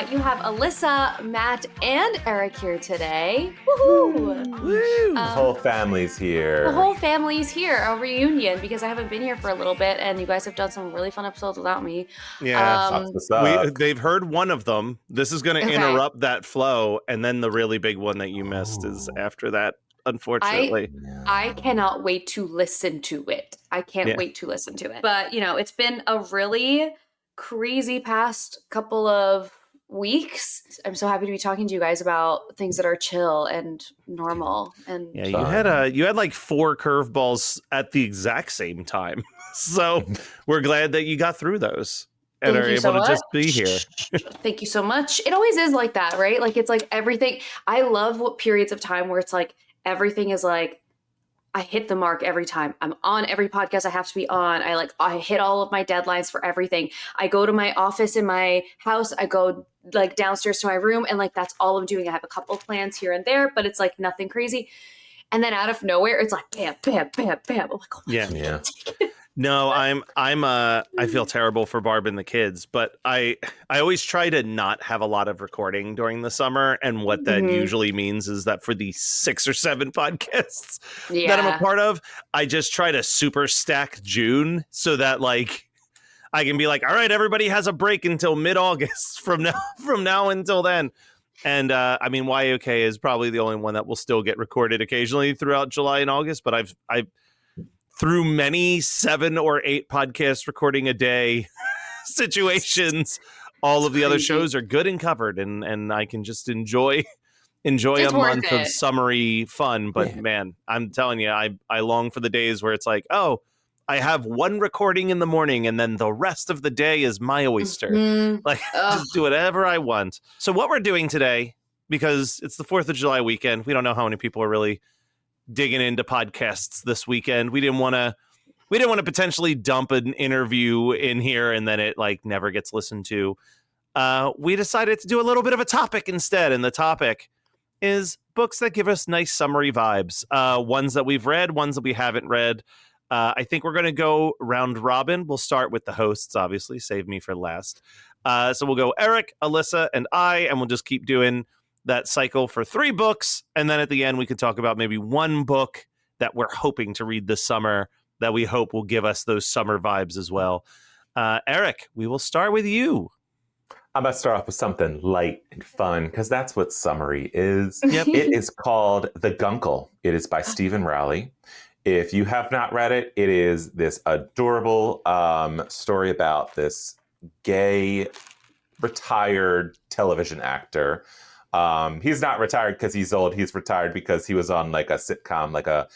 You have Alyssa, Matt, and Eric here today. Woohoo! Woo! The whole family's here. The whole family's here, a reunion, because I haven't been here for a little bit, and you guys have done some really fun episodes without me. Yeah, they've heard one of them. This is going to interrupt that flow, and then the really big one that you missed is after that, unfortunately. I cannot wait to listen to it. I can't wait to listen to it. But, you know, it's been a really crazy past couple of weeks. I'm so happy to be talking to you guys about things that are chill and normal. And you had like 4 curveballs at the exact same time. So we're glad that you got through those and are able to just be here. Thank you so much. It always is like that, right? Like it's like everything. I love what periods of time where it's like everything is like I hit the mark every time. I'm on every podcast I have to be on. I hit all of my deadlines for everything. I go to my office in my house. I go like downstairs to my room and like that's all I'm doing. I have a couple of plans here and there, but it's like nothing crazy. And then out of nowhere, it's like bam, bam, bam, bam. I'm like, oh my God. No, I feel terrible for Barb and the kids, but I always try to not have a lot of recording during the summer. And what that usually means is that for the 6 or 7 podcasts that I'm a part of, I just try to super stack June so that like I can be like, all right, everybody has a break until mid-August from now until then. And I mean, YOK is probably the only one that will still get recorded occasionally throughout July and August, but I've through many 7 or 8 podcasts recording a day situations, all of the other shows are good and covered, and I can just enjoy a month of summery fun. But man, I'm telling you, I long for the days where it's like, oh, I have one recording in the morning and then the rest of the day is my oyster. Like just do whatever I want. So what we're doing today, because it's the 4th of July weekend, we don't know how many people are really digging into podcasts this weekend. We didn't want to potentially dump an interview in here and then it like never gets listened to. We decided to do a little bit of a topic instead, and the topic is books that give us nice summary vibes. Ones that we've read, ones that we haven't read. I think we're going to go round robin. We'll start with the hosts, obviously. Save me for last. So we'll go Eric, Alyssa, and we'll just keep doing that cycle for 3 books, and then at the end we could talk about maybe one book that we're hoping to read this summer that we hope will give us those summer vibes as well. Eric, we will start with you. I'm going to start off with something light and fun because that's what summery is. Yep. It is called The Guncle. It is by Stephen Rowley. If you have not read it, it is this adorable story about this gay retired television actor. He's not retired because he's old. He's retired because he was on like a sitcom,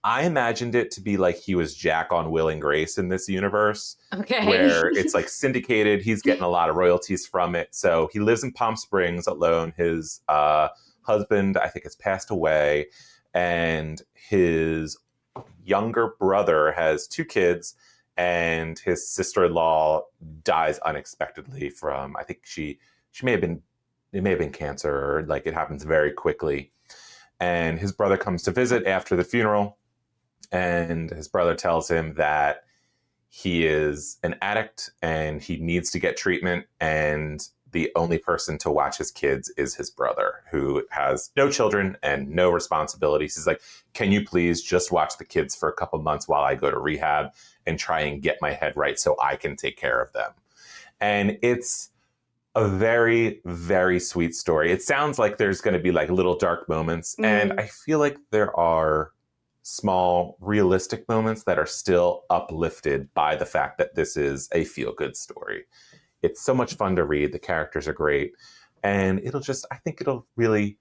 I imagined it to be like he was Jack on Will and Grace in this universe, where it's like syndicated. He's getting a lot of royalties from it. So he lives in Palm Springs alone. His husband, I think, has passed away, and his younger brother has 2 kids, and his sister-in-law dies unexpectedly from, I think it may have been cancer, or like it happens very quickly. And his brother comes to visit after the funeral, and his brother tells him that he is an addict and he needs to get treatment, and the only person to watch his kids is his brother, who has no children and no responsibilities. He's like, can you please just watch the kids for a couple months while I go to rehab and try and get my head right so I can take care of them? And it's a very, very sweet story. It sounds like there's going to be like little dark moments. And I feel like there are small, realistic moments that are still uplifted by the fact that this is a feel-good story. It's so much fun to read. The characters are great. And I think it'll really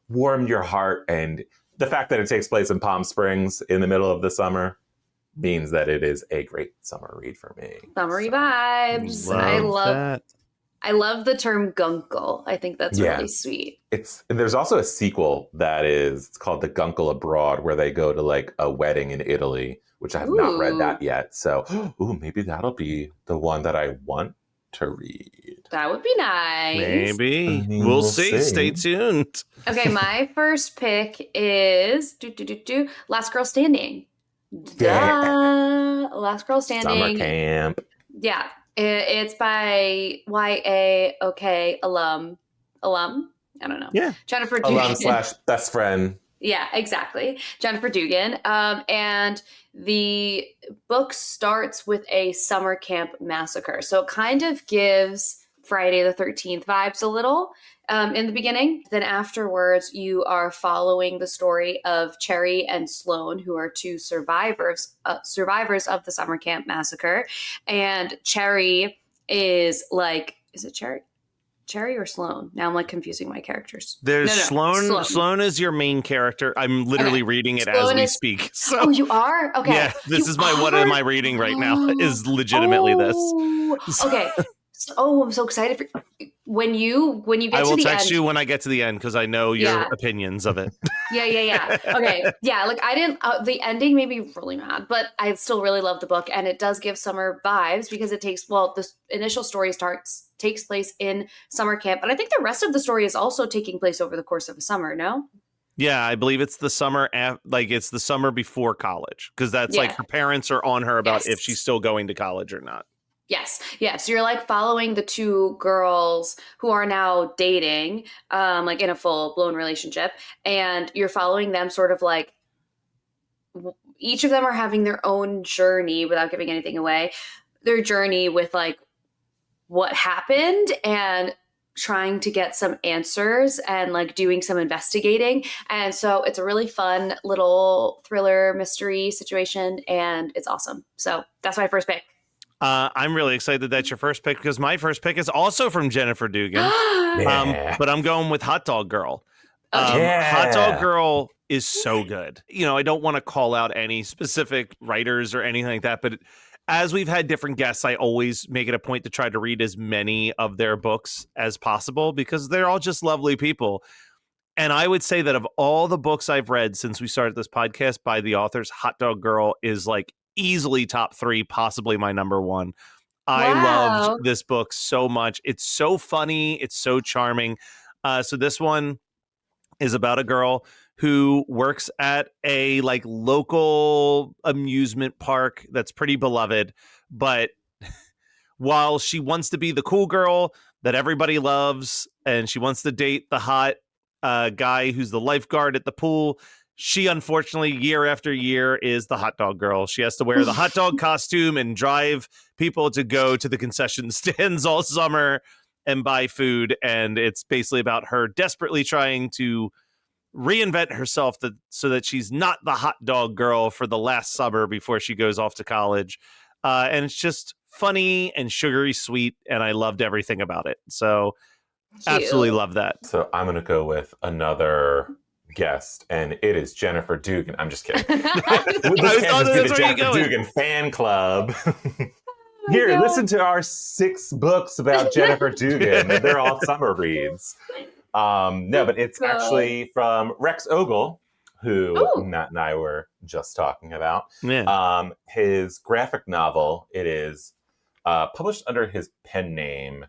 warm your heart. And the fact that it takes place in Palm Springs in the middle of the summer means that it is a great summer read for me. Summery vibes. I love the term guncle. I think that's really sweet. And there's also a sequel it's called The Guncle Abroad, where they go to like a wedding in Italy, which I have not read that yet. So, maybe that'll be the one that I want to read. That would be nice. Maybe. We'll see. Stay tuned. Okay, my first pick is Last Girl Standing. Yeah. Last Girl Standing. Summer camp. Yeah. It's by YA alum. I don't know. Yeah. Jennifer Alum Dugan. / best friend. Yeah, exactly. Jennifer Dugan. And the book starts with a summer camp massacre. So it kind of gives Friday the 13th vibes a little in the beginning. Then afterwards, you are following the story of Cherry and Sloan, who are two survivors of the summer camp massacre. And Cherry is like, is it Cherry? Cherry or Sloan? Now I'm like confusing my characters. There's No, Sloan. Sloan is your main character. I'm literally reading it Sloan as we is- speak. So Oh, you are? Okay. yeah, this You is what am I are? reading right now is legitimately this. Oh, okay. I'm so excited for when you get I to will the text end. you when I get to the end because I know your Yeah. opinions of it. Yeah. Okay. Yeah. Like I didn't. The ending made me really mad, but I still really love the book, and it does give summer vibes because it takes. Well, the initial story takes place in summer camp, but I think the rest of the story is also taking place over the course of a summer. No. Yeah, I believe it's the summer, it's the summer before college because that's Yeah. like her parents are on her about Yes. if she's still going to college or not. Yes. So you're like following the two girls who are now dating, like in a full blown relationship, and you're following them sort of like each of them are having their own journey without giving anything away. Their journey with like what happened and trying to get some answers and like doing some investigating. And so it's a really fun little thriller mystery situation and it's awesome. So that's my first pick. I'm really excited that that's your first pick because my first pick is also from Jennifer Dugan. Yeah. But I'm going with Hot Dog Girl. Yeah. Hot Dog Girl is so good. You know, I don't want to call out any specific writers or anything like that, but as we've had different guests, I always make it a point to try to read as many of their books as possible because they're all just lovely people. And I would say that of all the books I've read since we started this podcast by the authors, Hot Dog Girl is like easily top 3, possibly my number 1. I Wow. loved this book so much. It's so funny. It's so charming. So this one is about a girl who works at a like local amusement park that's pretty beloved. But while she wants to be the cool girl that everybody loves and she wants to date the hot guy who's the lifeguard at the pool, she unfortunately year after year is the hot dog girl. She has to wear the hot dog costume and drive people to go to the concession stands all summer and buy food. And it's basically about her desperately trying to reinvent herself so that she's not the hot dog girl for the last summer before she goes off to college. And it's just funny and sugary sweet. And I loved everything about it. So absolutely love that. So I'm going to go with another guest, and it is Jennifer Dugan. I'm just kidding. This thought is that's the where you're Jennifer going. Dugan fan club. Here, listen to our 6 books about Jennifer Dugan. They're all summer reads. No, but it's actually from Rex Ogle, who Matt and I were just talking about. Yeah. His graphic novel, it is published under his pen name,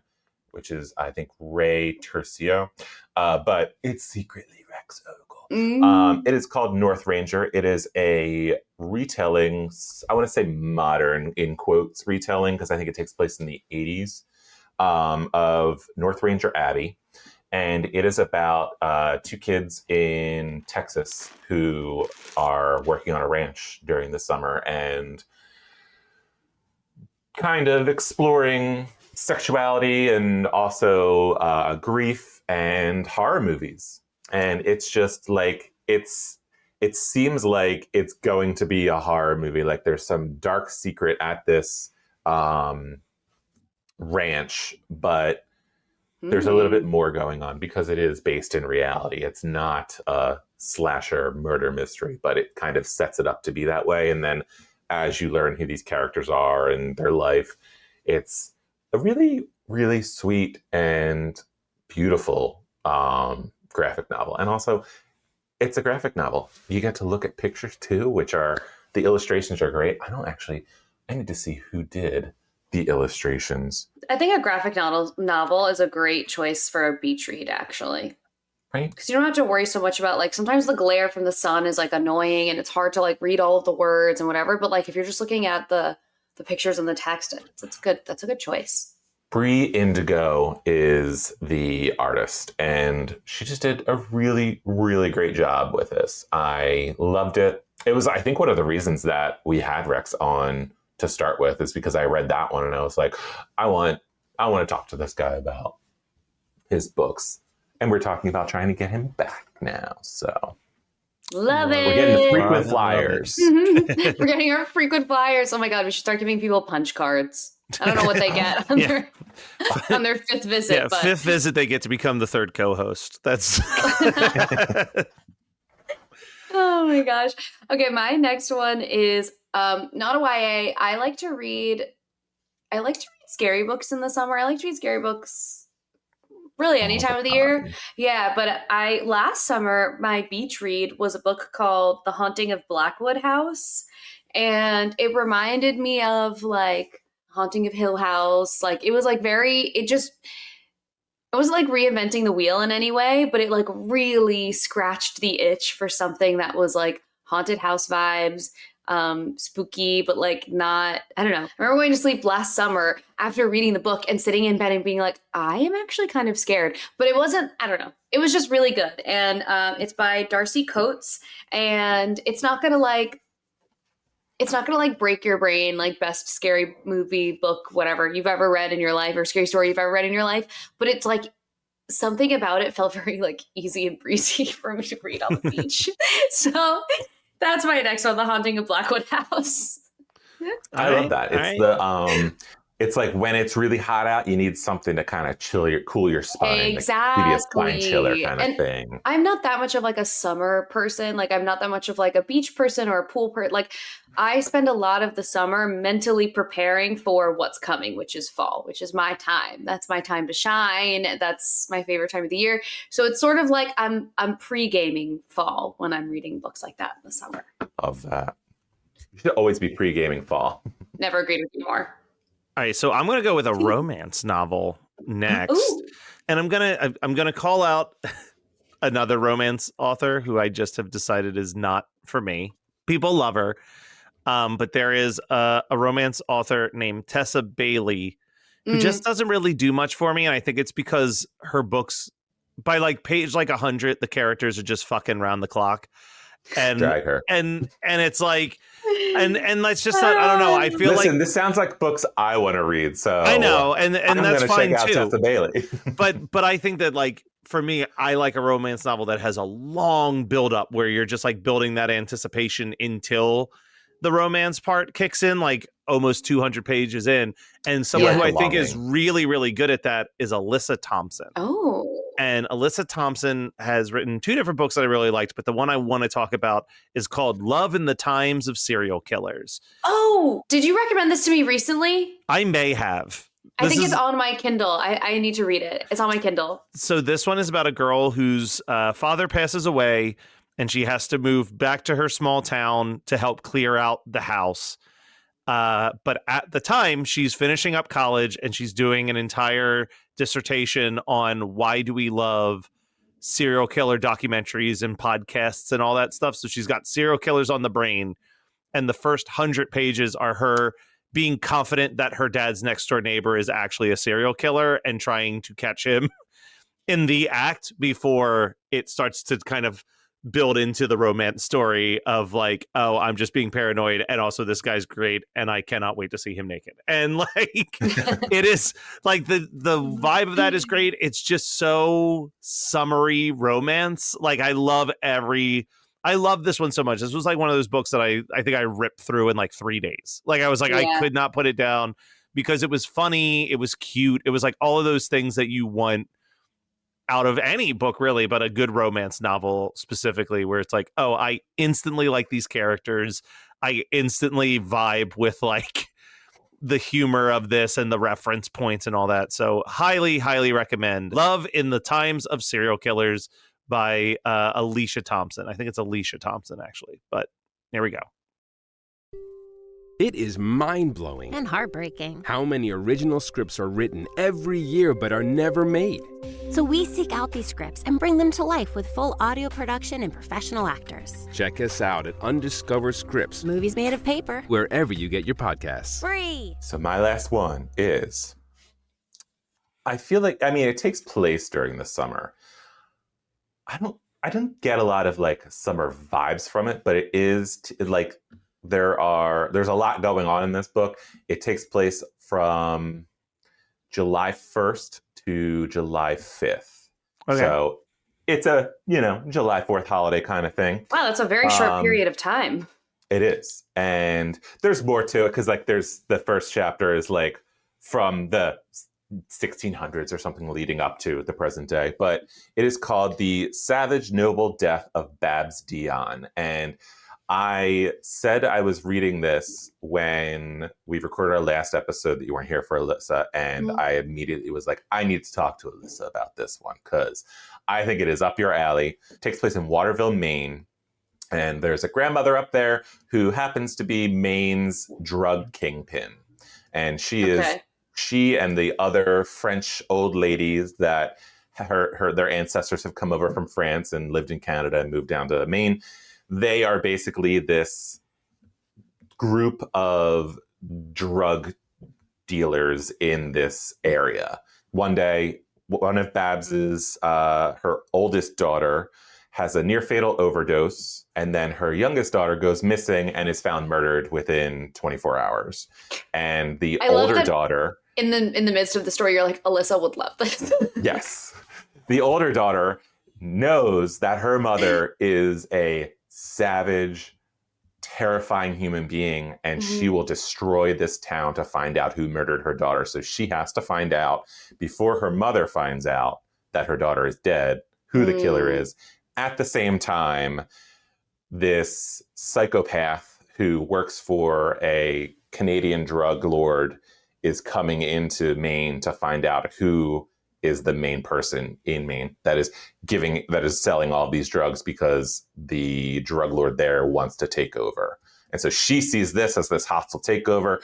which is, I think, Ray Tercio, but it's secretly Rex Ogle. It is called North Ranger. It is a retelling, I want to say modern, in quotes, retelling, because I think it takes place in the 80s, of North Ranger Abbey. And it is about 2 kids in Texas who are working on a ranch during the summer and kind of exploring sexuality and also grief and horror movies. And it's just like, it seems like it's going to be a horror movie. Like there's some dark secret at this ranch, but there's a little bit more going on because it is based in reality. It's not a slasher murder mystery, but it kind of sets it up to be that way. And then as you learn who these characters are and their life, it's a really, really sweet and beautiful graphic novel. And also, it's a graphic novel. You get to look at pictures too, the illustrations are great. I need to see who did the illustrations. I think a graphic novel is a great choice for a beach read, actually. Right. Because you don't have to worry so much about, like, sometimes the glare from the sun is, like, annoying and it's hard to, like, read all of the words and whatever. But, like, if you're just looking at the the pictures and the text. It's good. That's a good choice. Brie Indigo is the artist, and she just did a really, really great job with this. I loved it. It was, I think, one of the reasons that we had Rex on to start with is because I read that one and I was like, I want to talk to this guy about his books. And we're talking about trying to get him back now. So Love it. we're getting the frequent flyers. We're getting our frequent flyers. Oh my God, we should start giving people punch cards. I don't know what they get on their fifth visit. Yeah, but... fifth visit, they get to become the third co-host. That's... Oh my gosh. Okay, my next one is not a YA. I like to read scary books in the summer. I like to read scary books really any time of the year. Yeah, but last summer, my beach read was a book called The Haunting of Blackwood House. And it reminded me of like Haunting of Hill House. Like it was like it wasn't like reinventing the wheel in any way, but it like really scratched the itch for something that was like haunted house vibes, spooky, but like not, I don't know. I remember going to sleep last summer after reading the book and sitting in bed and being like, I am actually kind of scared, but it wasn't, I don't know. It was just really good. And it's by Darcy Coates, and it's not going to break your brain, like best scary movie, book, whatever you've ever read in your life or scary story you've ever read in your life. But it's like something about it felt very like easy and breezy for me to read on the beach. So that's my next one, The Haunting of Blackwood House. I love that. It's it's like when it's really hot out, you need something to kind of cool your spine. Exactly. Like give you a spine chiller kind of thing. I'm not that much of like a summer person. Like I'm not that much of like a beach person or a pool person. Like I spend a lot of the summer mentally preparing for what's coming, which is fall, which is my time. That's my time to shine. That's my favorite time of the year. So it's sort of like I'm pre-gaming fall when I'm reading books like that in the summer. Love that. You should always be pre-gaming fall. Never agreed with you more. All right, so I'm going to go with a romance novel next. Ooh. And I'm going to call out another romance author who I just have decided is not for me. People love her. But there is a romance author named Tessa Bailey who just doesn't really do much for me. And I think it's because her books, by like page like 100, the characters are just fucking round the clock. And drag her. And it's like, and that's just not, I don't know. I feel Listen, this sounds like books I want to read. So I know, and that's fine check out too. Tessa Bailey. but I think that like for me, I like a romance novel that has a long build up where you're just like building that anticipation until the romance part kicks in, like almost 200 pages in. And someone who I think is really, really good at that is Alyssa Thompson. Oh. And Alyssa Thompson has written 2 different books that I really liked, but the one I want to talk about is called Love in the Times of Serial Killers. Oh, did you recommend this to me recently? I may have. I think it's on my Kindle. I need to read it. It's on my Kindle. So this one is about a girl whose father passes away, and she has to move back to her small town to help clear out the house. But at the time, she's finishing up college, and she's doing an entire dissertation on why do we love serial killer documentaries and podcasts and all that stuff. So she's got serial killers on the brain, and the first 100 pages are her being confident that her dad's next door neighbor is actually a serial killer and trying to catch him in the act before it starts to kind of build into the romance story of like, oh, I'm just being paranoid, and also this guy's great and I cannot wait to see him naked. And like it is like the vibe of that is great. It's just so summery romance. Like I love this one so much. This was like one of those books that I think I ripped through in like 3 days. Like I was like, I could not put it down because it was funny, it was cute, it was like all of those things that you want out of any book really, but a good romance novel specifically, where it's like, oh, I instantly like these characters. I instantly vibe with like the humor of this and the reference points and all that. So highly, highly recommend Love in the Times of Serial Killers by Alicia Thompson. I think it's Alicia Thompson actually, but here we go. It is mind-blowing. And heartbreaking. How many original scripts are written every year but are never made? So we seek out these scripts and bring them to life with full audio production and professional actors. Check us out at Undiscovered Scripts, Movies made of paper. wherever you get your podcasts. Free. So my last one is, I feel like, I mean, it takes place during the summer. I don't get a lot of like summer vibes from it, but it is like there's a lot going on in this book. It takes place from July 1st to July 5th. Okay. So it's a, July 4th holiday kind of thing. Wow, that's a very short period of time. It is. And there's more to it because like there's the first chapter is like from the 1600s or something leading up to the present day. But it is called The Savage Noble Death of Babs Dion. And I said I was reading this when we recorded our last episode that you weren't here for, Alyssa, and I immediately was like, I need to talk to Alyssa about this one because I think it is up your alley. It takes place in Waterville, Maine, and there's a grandmother up there who happens to be Maine's drug kingpin, and she and the other French old ladies that their ancestors have come over from France and lived in Canada and moved down to Maine. They are basically this group of drug dealers in this area. One day, one of Babs's, her oldest daughter, has a near fatal overdose, and then her youngest daughter goes missing and is found murdered within 24 hours. And the older daughter, in the midst of the story, you're like, Alyssa would love this. yes, the older daughter knows that her mother is a savage, terrifying human being, and she will destroy this town to find out who murdered her daughter. So she has to find out before her mother finds out that her daughter is dead, who the killer is. At the same time, this psychopath who works for a Canadian drug lord is coming into Maine to find out who is the main person in Maine that is selling all these drugs because the drug lord there wants to take over. And so she sees this as this hostile takeover,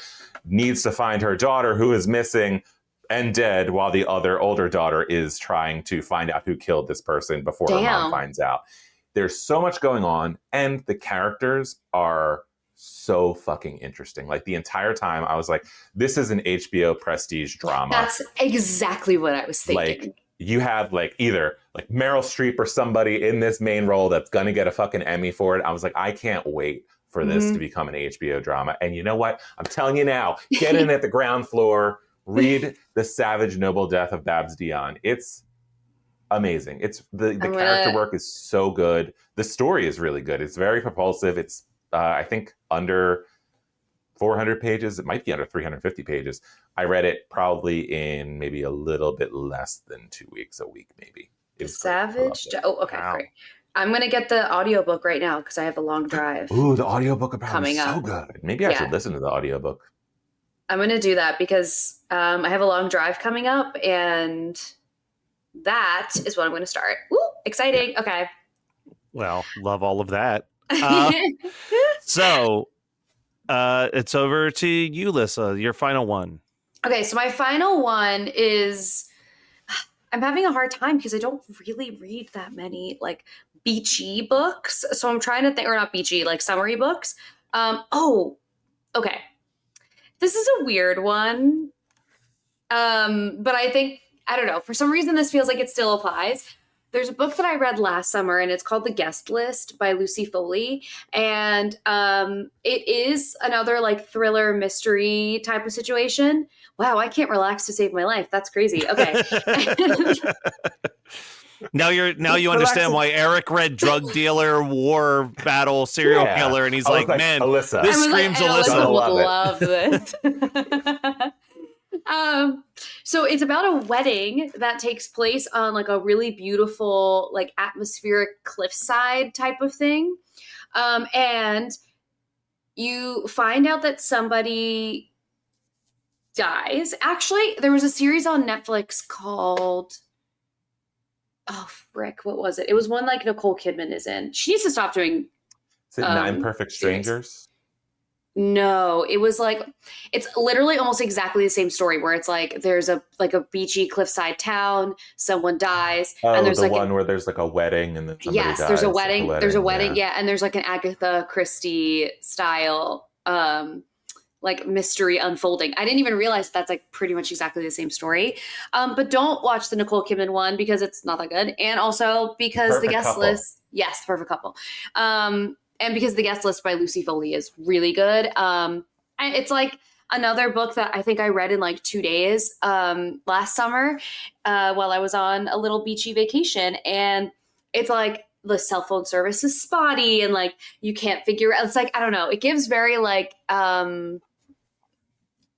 needs to find her daughter who is missing and dead, while the other older daughter is trying to find out who killed this person before her mom finds out. There's so much going on, and the characters are so fucking interesting. Like the entire time I was like, this is an HBO prestige drama. That's exactly what I was thinking. Like you have like either like Meryl Streep or somebody in this main role that's gonna get a fucking Emmy for it. I was like, I can't wait for this to become an HBO drama. And you know what? I'm telling you now, get in at the ground floor, read The Savage Noble Death of Babs Dion. It's amazing. It's the character work is so good. The story is really good. It's very propulsive. It's I think under 400 pages. It might be under 350 pages. I read it probably in maybe a little bit less than 2 weeks, a week maybe. Savage. Oh, okay, great. I'm going to get the audiobook right now because I have a long drive. Ooh, the audiobook about coming is so up. good. Maybe I should listen to the audiobook. I'm going to do that because I have a long drive coming up, and that is what I'm going to start. Ooh, exciting. Yeah. Okay. Well, love all of that. So it's over to you, Lissa, your final one. Okay, so my final one is, I'm having a hard time because I don't really read that many like beachy books. So I'm trying to think, or not beachy, like summery books. Okay. This is a weird one. But I think, I don't know, for some reason this feels like it still applies. There's a book that I read last summer, and it's called The Guest List by Lucy Foley. And it is another like thriller mystery type of situation. Wow, I can't relax to save my life. That's crazy. Okay. Now you understand why Eric read drug dealer, war battle, serial killer, and he's like, man, Alyssa. This screams Alyssa. Would love this. So it's about a wedding that takes place on like a really beautiful, like atmospheric cliffside type of thing. And you find out that somebody dies. Actually, there was a series on Netflix called, oh frick, what was it? It was one like Nicole Kidman is in. She needs to stop doing. Is it Nine Perfect Strangers? No, it was like it's literally almost exactly the same story where it's like there's a beachy cliffside town, someone dies, and Oh, there's the like one where there's like a wedding and then somebody yes, dies there's a at the wedding, there's a wedding, Yeah. yeah, and there's like an Agatha Christie style like mystery unfolding. I didn't even realize that's like pretty much exactly the same story. But don't watch the Nicole Kidman one because it's not that good, and also because the Perfect guest Couple. list, yes, Perfect Couple. And because the guest list by Lucy Foley is really good. It's like another book that I think I read in like 2 days last summer while I was on a little beachy vacation. And it's like the cell phone service is spotty and like you can't figure out. It's like, I don't know. It gives very like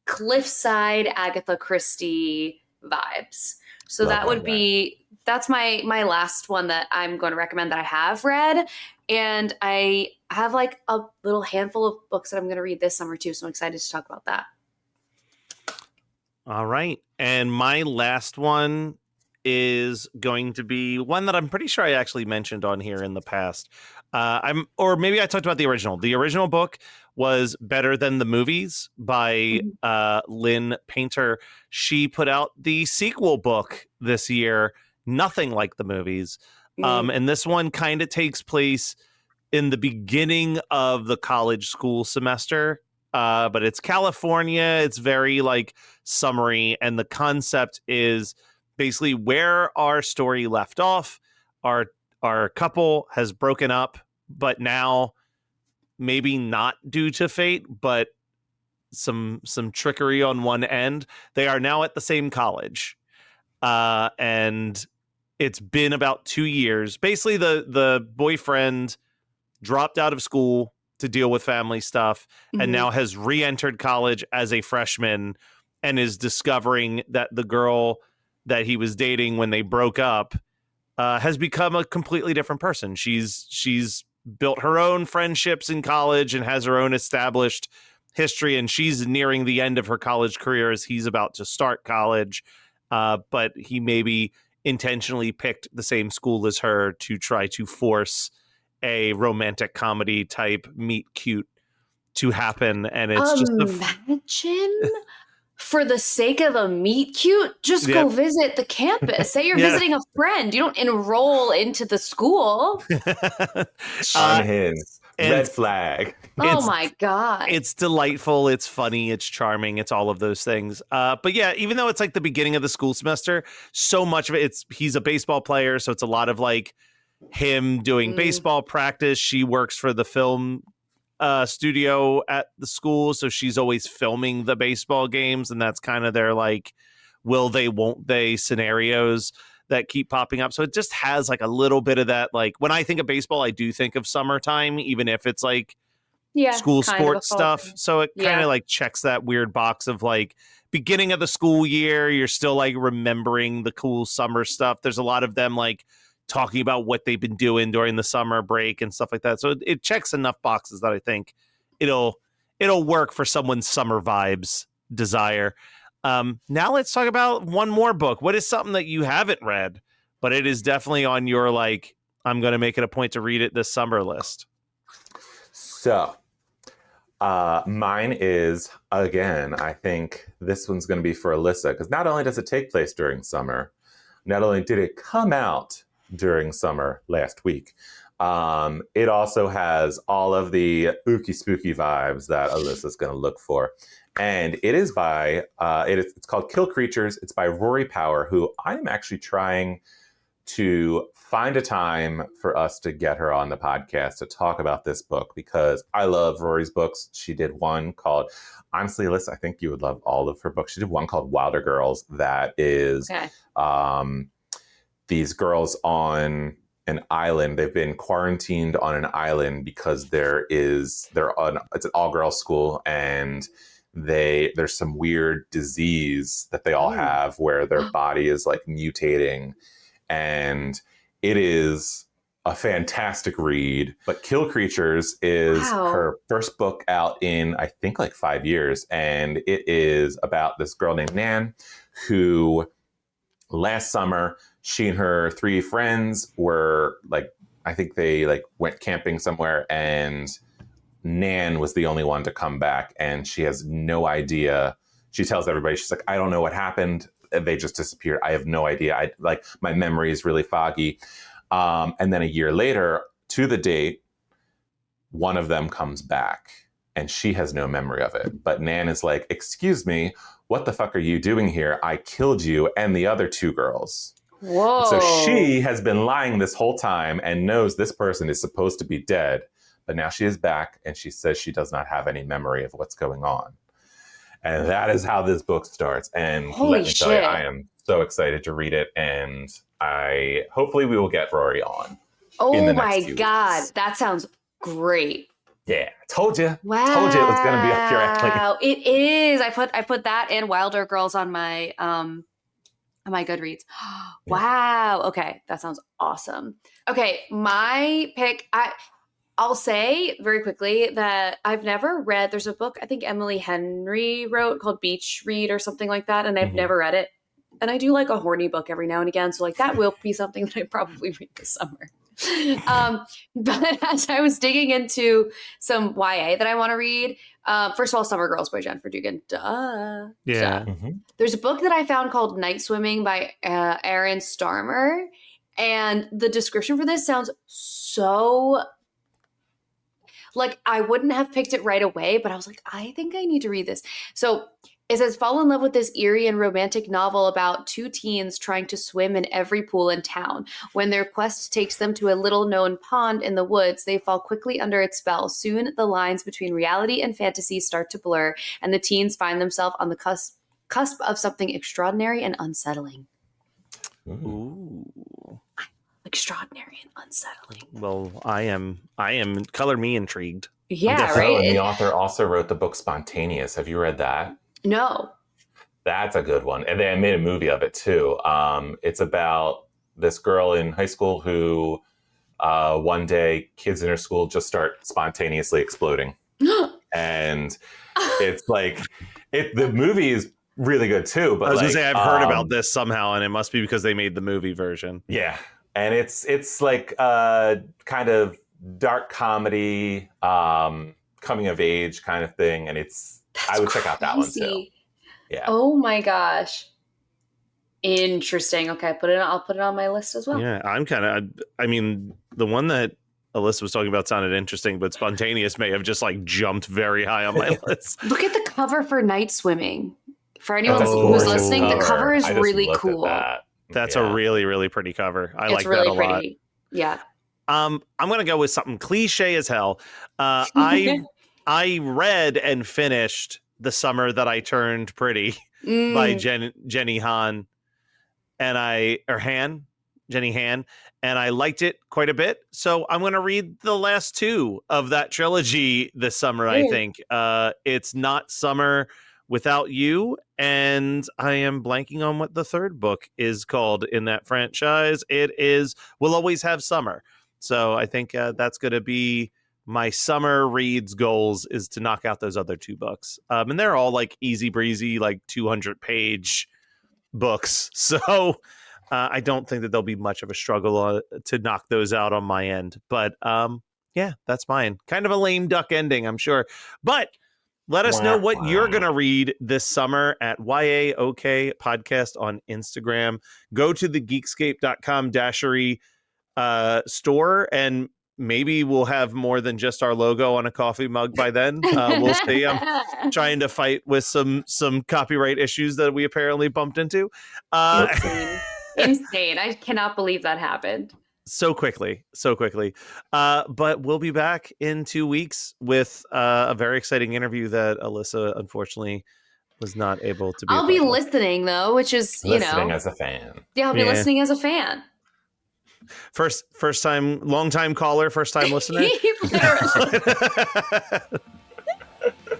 cliffside Agatha Christie vibes. So Love that would that. be that's my last one that I'm going to recommend that I have read. And I have like a little handful of books that I'm going to read this summer too. So I'm excited to talk about that. All right. And my last one is going to be one that I'm pretty sure I actually mentioned on here in the past. Or maybe I talked about the original. The original book was Better Than the Movies by Lynn Painter. She put out the sequel book this year, Nothing Like the Movies. And this one kind of takes place in the beginning of the college school semester. But it's California. It's very like summery. And the concept is basically where our story left off. Our couple has broken up, but now maybe not due to fate, but some trickery on one end. They are now at the same college. And it's been about 2 years. Basically, the boyfriend dropped out of school to deal with family stuff and now has re-entered college as a freshman and is discovering that the girl that he was dating when they broke up has become a completely different person. She's built her own friendships in college and has her own established history, and she's nearing the end of her college career as he's about to start college. But he maybe intentionally picked the same school as her to try to force a romantic comedy type meet cute to happen. And it's just imagine for the sake of a meet cute, just go visit the campus. Say you're visiting a friend. You don't enroll into the school. Unhinged. Red flag. Oh my God. It's delightful. It's funny. It's charming. It's all of those things. But yeah, even though it's like the beginning of the school semester, so much of it, he's a baseball player. So it's a lot of like him doing baseball practice. She works for the film studio at the school, so she's always filming the baseball games, and that's kind of their like will they won't they scenarios that keep popping up. So it just has like a little bit of that. Like when I think of baseball, I do think of summertime, even if it's like school sports stuff. So it kind of like checks that weird box of like beginning of the school year, you're still like remembering the cool summer stuff. There's a lot of them like talking about what they've been doing during the summer break and stuff like that. So it checks enough boxes that I think it'll work for someone's summer vibes desire. Now let's talk about one more book. What is something that you haven't read, but it is definitely on your like, I'm going to make it a point to read it this summer list? So mine is, again, I think this one's going to be for Alyssa, because not only does it take place during summer, not only did it come out during summer last week, it also has all of the ooky spooky vibes that Alyssa's going to look for. And it is by, it's called Kill Creatures. It's by Rory Power, who I'm actually trying to find a time for us to get her on the podcast to talk about this book, because I love Rory's books. She did one called, honestly, Alyssa, I think you would love all of her books. She did one called Wilder Girls that is these girls on an island. They've been quarantined on an island because it's an all-girls school, and there's some weird disease that they all have where their body is like mutating, and it is a fantastic read. But Kill Creatures is her first book out in, I think, like 5 years, and it is about this girl named Nan who last summer, she and her 3 friends were like, I think they like went camping somewhere, and Nan was the only one to come back, and she has no idea. She tells everybody, she's like, I don't know what happened. They just disappeared. I have no idea. My memory is really foggy. And then a year later, to the date, one of them comes back, and she has no memory of it. But Nan is like, excuse me, what the fuck are you doing here? I killed you and the other two girls. Whoa. So she has been lying this whole time and knows this person is supposed to be dead. But now she is back, and she says she does not have any memory of what's going on. And that is how this book starts. And Holy let me tell you, shit. I am so excited to read it. And hopefully we will get Rory on. in Oh the next my few God. weeks. That sounds great. Yeah, told you. Wow. Told you it was going to be up your alley. It is. I put that and Wilder Girls on my Goodreads. Wow. Okay. That sounds awesome. Okay. My pick, I'll say very quickly that I've never read, there's a book I think Emily Henry wrote called Beach Read or something like that, and I've never read it. And I do like a horny book every now and again, so like that will be something that I probably read this summer. But as I was digging into some YA that I want to read, first of all, Summer Girls by Jennifer Dugan. Duh. Yeah. There's a book that I found called Night Swimming by Erin Starmer. And the description for this sounds so like I wouldn't have picked it right away, but I was like, I think I need to read this. So it says, fall in love with this eerie and romantic novel about two teens trying to swim in every pool in town. When their quest takes them to a little-known pond in the woods, they fall quickly under its spell. Soon, the lines between reality and fantasy start to blur, and the teens find themselves on the cusp of something extraordinary and unsettling. Ooh. Extraordinary and unsettling. Well, I am color me intrigued. Yeah, So, right? and the author also wrote the book Spontaneous. Have you read that? No. That's a good one. And they made a movie of it too. It's about this girl in high school who one day kids in her school just start spontaneously exploding. And it's like, the movie is really good too. But I was like, gonna say I've heard about this somehow, and it must be because they made the movie version. Yeah. And it's like a kind of dark comedy, coming of age kind of thing. And I would check out that one too. Crazy. Yeah. Oh my gosh. Interesting. Okay, I'll put it on my list as well. Yeah, I mean, the one that Alyssa was talking about sounded interesting, but Spontaneous may have just like jumped very high on my list. Look at the cover for Night Swimming. For anyone That's a who's gorgeous listening, the cover is I just really looked at cool. that. That's Yeah. a really, really pretty cover. I It's like really that a lot. pretty. Yeah. I'm gonna go with something cliche as hell. I read and finished The Summer That I Turned Pretty by Jenny Han, Jenny Han, and I liked it quite a bit. So I'm gonna read the last two of that trilogy this summer. I think it's Not Summer Without You, and I am blanking on what the third book is called in that franchise. It is We'll Always Have Summer. So I think that's going to be my summer reads goals, is to knock out those other two books. And they're all like easy breezy, like 200-page books. So I don't think that there'll be much of a struggle to knock those out on my end. But yeah, that's mine. Kind of a lame duck ending, I'm sure. But let us know what you're going to read this summer at YAOK Podcast on Instagram. Go to the geekscape.com Dashery store, and maybe we'll have more than just our logo on a coffee mug by then. We'll see. I'm trying to fight with some copyright issues that we apparently bumped into. Insane. I cannot believe that happened. So quickly. But we'll be back in 2 weeks with a very exciting interview that Alyssa, unfortunately, was not able to be. I'll be listening, though, which is, listening as a fan. Yeah, I'll be listening as a fan. First time, long time caller, first time listener.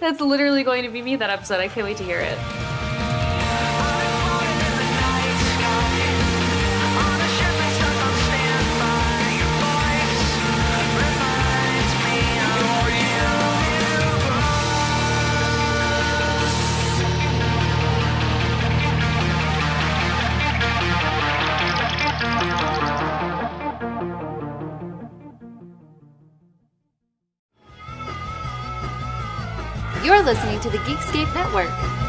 That's literally going to be me that episode. I can't wait to hear it. You're listening to the Geekscape Network.